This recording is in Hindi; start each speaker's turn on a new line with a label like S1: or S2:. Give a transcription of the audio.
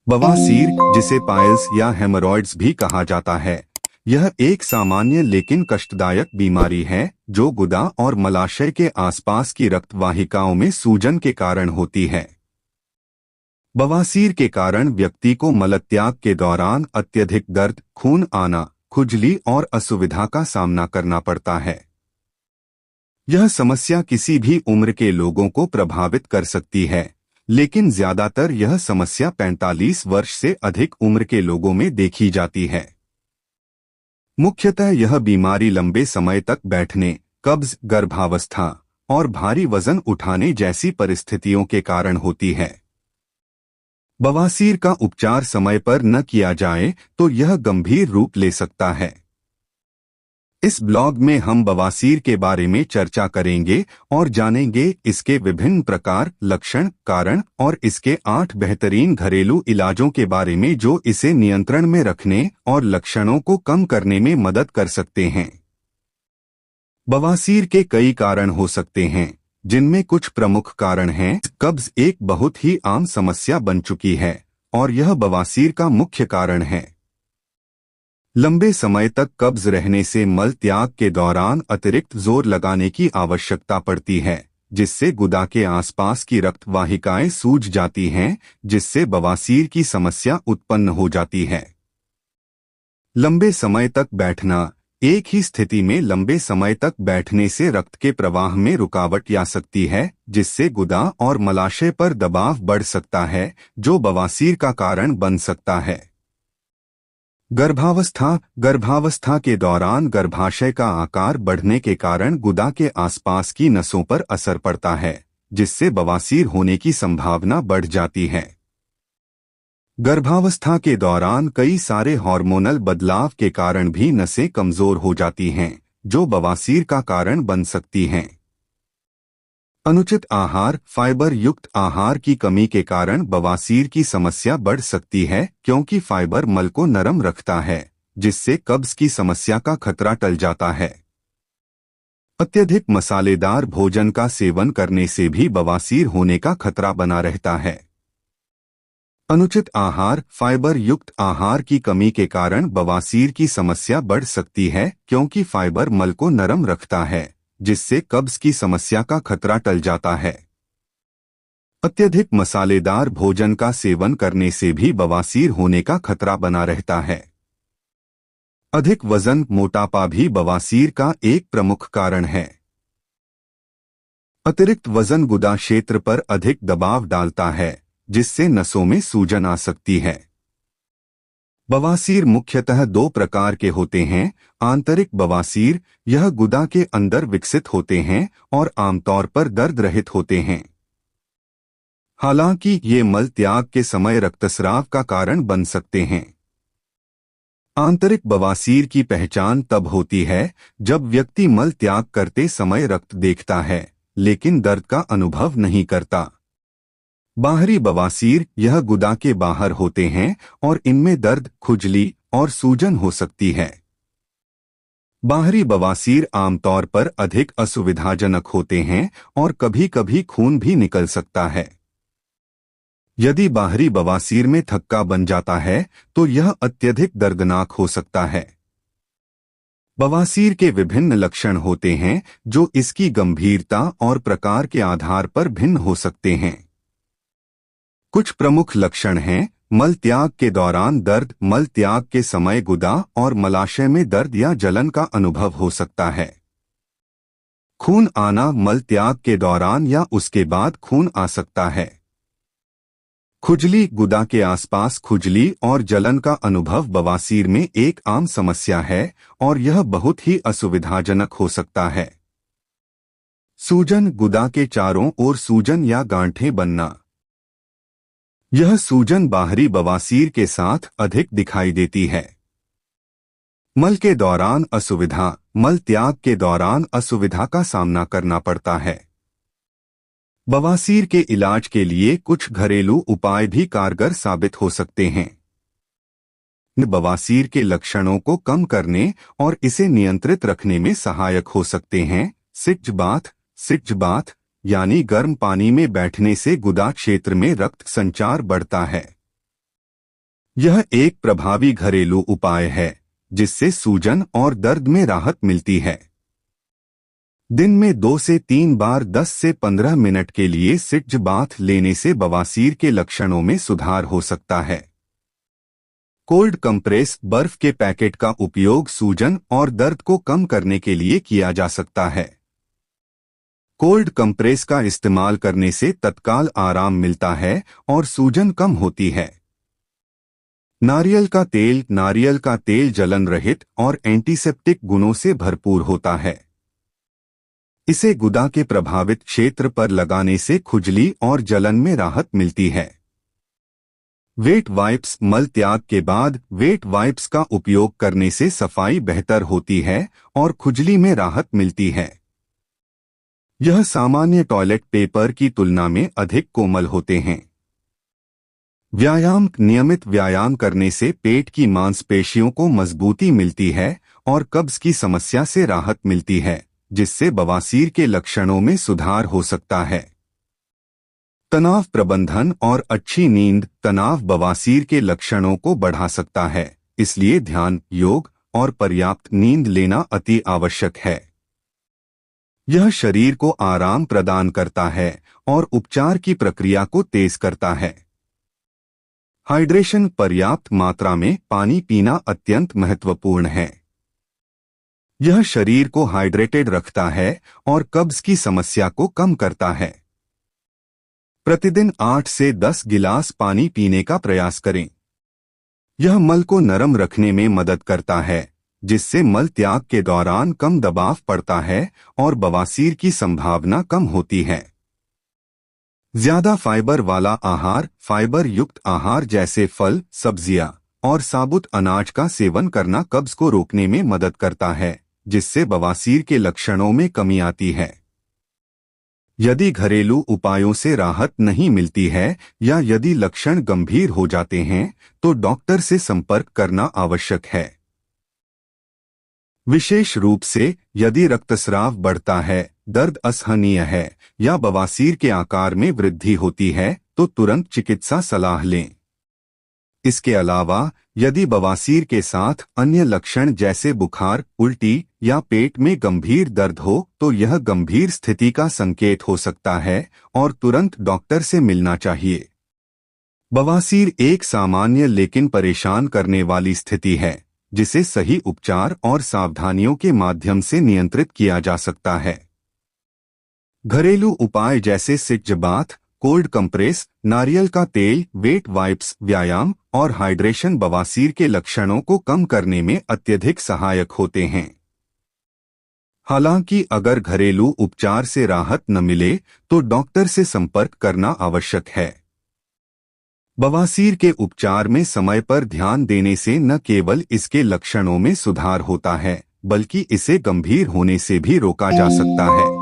S1: बवासीर, जिसे पाइल्स या हेमरॉइड्स भी कहा जाता है, यह एक सामान्य लेकिन कष्टदायक बीमारी है जो गुदा और मलाशय के आसपास की रक्त वाहिकाओं में सूजन के कारण होती है। बवासीर के कारण व्यक्ति को मलत्याग के दौरान अत्यधिक दर्द, खून आना, खुजली और असुविधा का सामना करना पड़ता है। यह समस्या किसी भी उम्र के लोगों को प्रभावित कर सकती है, लेकिन ज्यादातर यह समस्या 45 वर्ष से अधिक उम्र के लोगों में देखी जाती है। मुख्यतः यह बीमारी लंबे समय तक बैठने, कब्ज, गर्भावस्था और भारी वजन उठाने जैसी परिस्थितियों के कारण होती है। बवासीर का उपचार समय पर न किया जाए तो यह गंभीर रूप ले सकता है। इस ब्लॉग में हम बवासीर के बारे में चर्चा करेंगे और जानेंगे इसके विभिन्न प्रकार, लक्षण, कारण और इसके 8 बेहतरीन घरेलू इलाजों के बारे में जो इसे नियंत्रण में रखने और लक्षणों को कम करने में मदद कर सकते हैं। बवासीर के कई कारण हो सकते हैं, जिनमें कुछ प्रमुख कारण हैं। कब्ज एक बहुत ही आम समस्या बन चुकी है और यह बवासीर का मुख्य कारण है। लंबे समय तक कब्ज रहने से मल त्याग के दौरान अतिरिक्त जोर लगाने की आवश्यकता पड़ती है, जिससे गुदा के आसपास की रक्त वाहिकाएं सूज जाती हैं, जिससे बवासीर की समस्या उत्पन्न हो जाती है। लंबे समय तक बैठना, एक ही स्थिति में लंबे समय तक बैठने से रक्त के प्रवाह में रुकावट आ सकती है, जिससे गुदा और मलाशय पर दबाव बढ़ सकता है, जो बवासीर का कारण बन सकता है। गर्भावस्था के दौरान गर्भाशय का आकार बढ़ने के कारण गुदा के आसपास की नसों पर असर पड़ता है, जिससे बवासीर होने की संभावना बढ़ जाती है। गर्भावस्था के दौरान कई सारे हार्मोनल बदलाव के कारण भी नसें कमजोर हो जाती हैं, जो बवासीर का कारण बन सकती हैं। अनुचित आहार, फाइबर युक्त आहार की कमी के कारण बवासीर की समस्या बढ़ सकती है, क्योंकि फाइबर मल को नरम रखता है, जिससे कब्ज की समस्या का खतरा टल जाता है। अत्यधिक मसालेदार भोजन का सेवन करने से भी बवासीर होने का खतरा बना रहता है। अनुचित आहार, फाइबर युक्त आहार की कमी के कारण बवासीर की समस्या बढ़ सकती है, क्योंकि फाइबर मल को नरम रखता है, जिससे कब्ज की समस्या का खतरा टल जाता है। अत्यधिक मसालेदार भोजन का सेवन करने से भी बवासीर होने का खतरा बना रहता है। अधिक वजन, मोटापा भी बवासीर का एक प्रमुख कारण है। अतिरिक्त वजन गुदा क्षेत्र पर अधिक दबाव डालता है, जिससे नसों में सूजन आ सकती है। बवासीर मुख्यतः 2 प्रकार के होते हैं। आंतरिक बवासीर, यह गुदा के अंदर विकसित होते हैं और आमतौर पर दर्द रहित होते हैं। हालांकि ये मल त्याग के समय रक्तस्राव का कारण बन सकते हैं। आंतरिक बवासीर की पहचान तब होती है जब व्यक्ति मल त्याग करते समय रक्त देखता है, लेकिन दर्द का अनुभव नहीं करता। बाहरी बवासीर, यह गुदा के बाहर होते हैं और इनमें दर्द, खुजली और सूजन हो सकती है। बाहरी बवासीर आमतौर पर अधिक असुविधाजनक होते हैं और कभी-कभी खून भी निकल सकता है। यदि बाहरी बवासीर में थक्का बन जाता है तो यह अत्यधिक दर्दनाक हो सकता है। बवासीर के विभिन्न लक्षण होते हैं जो इसकी गंभीरता और प्रकार के आधार पर भिन्न हो सकते हैं। कुछ प्रमुख लक्षण हैं। मल त्याग के दौरान दर्द, मल त्याग के समय गुदा और मलाशय में दर्द या जलन का अनुभव हो सकता है। खून आना, मल त्याग के दौरान या उसके बाद खून आ सकता है। खुजली, गुदा के आसपास खुजली और जलन का अनुभव बवासीर में एक आम समस्या है और यह बहुत ही असुविधाजनक हो सकता है। सूजन, गुदा के चारों ओर सूजन या गांठें बनना, यह सूजन बाहरी बवासीर के साथ अधिक दिखाई देती है। मल के दौरान असुविधा, मल त्याग के दौरान असुविधा का सामना करना पड़ता है। बवासीर के इलाज के लिए कुछ घरेलू उपाय भी कारगर साबित हो सकते हैं। बवासीर के लक्षणों को कम करने और इसे नियंत्रित रखने में सहायक हो सकते हैं। सिट्ज बाथ यानी गर्म पानी में बैठने से गुदा क्षेत्र में रक्त संचार बढ़ता है। यह एक प्रभावी घरेलू उपाय है जिससे सूजन और दर्द में राहत मिलती है। दिन में 2 से 3 बार 10 से 15 मिनट के लिए सिट्ज बाथ लेने से बवासीर के लक्षणों में सुधार हो सकता है। कोल्ड कंप्रेस बर्फ के पैकेट का उपयोग सूजन और दर्द को कम करने के लिए किया जा सकता है। कोल्ड कंप्रेस का इस्तेमाल करने से तत्काल आराम मिलता है और सूजन कम होती है। नारियल का तेल जलन रहित और एंटीसेप्टिक गुणों से भरपूर होता है। इसे गुदा के प्रभावित क्षेत्र पर लगाने से खुजली और जलन में राहत मिलती है। वेट वाइप्स मल त्याग के बाद वेट वाइप्स का उपयोग करने से सफाई बेहतर होती है और खुजली में राहत मिलती है। यह सामान्य टॉयलेट पेपर की तुलना में अधिक कोमल होते हैं। नियमित व्यायाम करने से पेट की मांसपेशियों को मजबूती मिलती है और कब्ज की समस्या से राहत मिलती है, जिससे बवासीर के लक्षणों में सुधार हो सकता है। तनाव प्रबंधन और अच्छी नींद तनाव बवासीर के लक्षणों को बढ़ा सकता है, इसलिए ध्यान, योग और पर्याप्त नींद लेना अति आवश्यक है। यह शरीर को आराम प्रदान करता है और उपचार की प्रक्रिया को तेज करता है। हाइड्रेशन पर्याप्त मात्रा में पानी पीना अत्यंत महत्वपूर्ण है। यह शरीर को हाइड्रेटेड रखता है और कब्ज की समस्या को कम करता है। प्रतिदिन 8 से 10 गिलास पानी पीने का प्रयास करें। यह मल को नरम रखने में मदद करता है, जिससे मल त्याग के दौरान कम दबाव पड़ता है और बवासीर की संभावना कम होती है। ज्यादा फाइबर वाला आहार फाइबर युक्त आहार जैसे फल, सब्जियां और साबुत अनाज का सेवन करना कब्ज को रोकने में मदद करता है, जिससे बवासीर के लक्षणों में कमी आती है। यदि घरेलू उपायों से राहत नहीं मिलती है या यदि लक्षण गंभीर हो जाते हैं तो डॉक्टर से संपर्क करना आवश्यक है। विशेष रूप से यदि रक्तस्राव बढ़ता है, दर्द असहनीय है या बवासीर के आकार में वृद्धि होती है तो तुरंत चिकित्सा सलाह लें। इसके अलावा यदि बवासीर के साथ अन्य लक्षण जैसे बुखार, उल्टी या पेट में गंभीर दर्द हो तो यह गंभीर स्थिति का संकेत हो सकता है और तुरंत डॉक्टर से मिलना चाहिए। बवासीर एक सामान्य लेकिन परेशान करने वाली स्थिति है, जिसे सही उपचार और सावधानियों के माध्यम से नियंत्रित किया जा सकता है। घरेलू उपाय जैसे सिट्ज बाथ, कोल्ड कंप्रेस, नारियल का तेल, वेट वाइप्स, व्यायाम और हाइड्रेशन बवासीर के लक्षणों को कम करने में अत्यधिक सहायक होते हैं। हालांकि अगर घरेलू उपचार से राहत न मिले तो डॉक्टर से संपर्क करना आवश्यक है। बवासीर के उपचार में समय पर ध्यान देने से न केवल इसके लक्षणों में सुधार होता है, बल्कि इसे गंभीर होने से भी रोका जा सकता है।